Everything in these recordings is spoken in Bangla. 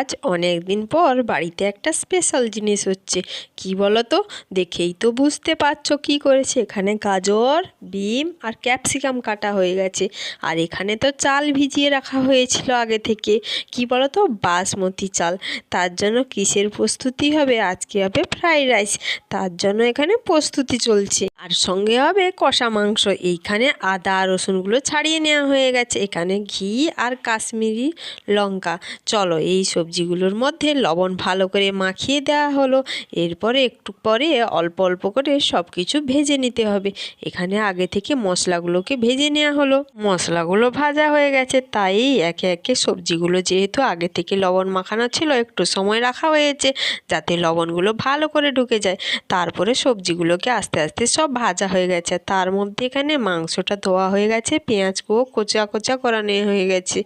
আজ অনেক দিন পর বাড়িতে একটা স্পেশাল জিনিস হচ্ছে। কি বলো তো? দেখেই তো বুঝতে পারছো কি করেছে। এখানে গাজর, বিম আর ক্যাপসিকাম কাটা হয়ে গেছে। আর এখানে তো চাল ভিজিয়ে রাখা হয়েছিল আগে থেকে। কি বলো তো? বাসমতি চাল। তার জন্য কিসের প্রস্তুতি হবে? আজকে হবে ফ্রাইড রাইস। তার জন্য এখানে প্রস্তুতি চলছে। আর সঙ্গে হবে কষা মাংস। এইখানে আদা রসুনগুলো ছাড়িয়ে নেওয়া হয়ে গেছে। এখানে ঘি আর কাশ্মীরি লঙ্কা। চলো এই সবজিগুলোর মধ্যে লবণ ভালো করে মাখিয়ে দেওয়া হলো। এরপরে একটু পরে অল্প অল্প করে সব কিছু ভেজে নিতে হবে। এখানে আগে থেকে মশলাগুলোকে ভেজে নেওয়া হলো। মশলাগুলো ভাজা হয়ে গেছে, তাই একে একে সবজিগুলো, যেহেতু আগে থেকে লবণ মাখানো ছিল, একটু সময় রাখা হয়েছে যাতে লবণগুলো ভালো করে ঢুকে যায়। তারপরে সবজিগুলোকে আস্তে আস্তে সব ভাজা হয়ে গেছে। তার মধ্যে এখানে মাংসটা ধোয়া হয়ে গেছে, পেঁয়াজগুলো কোচা কোচা করানো হয়ে গেছে।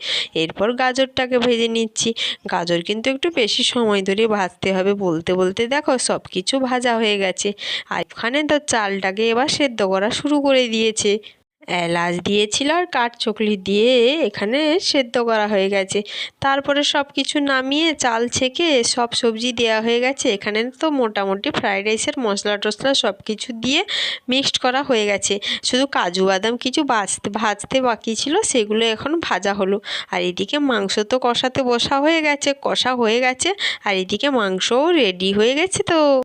এরপর গাজরটাকে ভেজে নিচ্ছি। গাজর কিন্তু একটু বেশি সময় ধরে ভাজতে হবে। বলতে বলতে দেখো সব কিছু ভাজা হয়ে গেছে। আর এখানে তো চালটাকে এবার সেদ্ধ করা শুরু করে দিয়েছে। এলাচ দিয়েছিল আর কাঠচকলি দিয়ে এখানে সেদ্ধ করা হয়ে গেছে। তারপরে সব কিছু নামিয়ে চাল ছেঁকে সব সবজি দেওয়া হয়ে গেছে। এখানে তো মোটামুটি ফ্রাইড রাইসের মশলা টশলা সব কিছু দিয়ে মিক্সড করা হয়ে গেছে। শুধু কাজু বাদাম কিছু ভাজতে বাকি ছিল, সেগুলো এখন ভাজা হলো। আর এদিকে মাংস তো কষা হয়ে গেছে। আর এদিকে মাংসও রেডি হয়ে গেছে তো।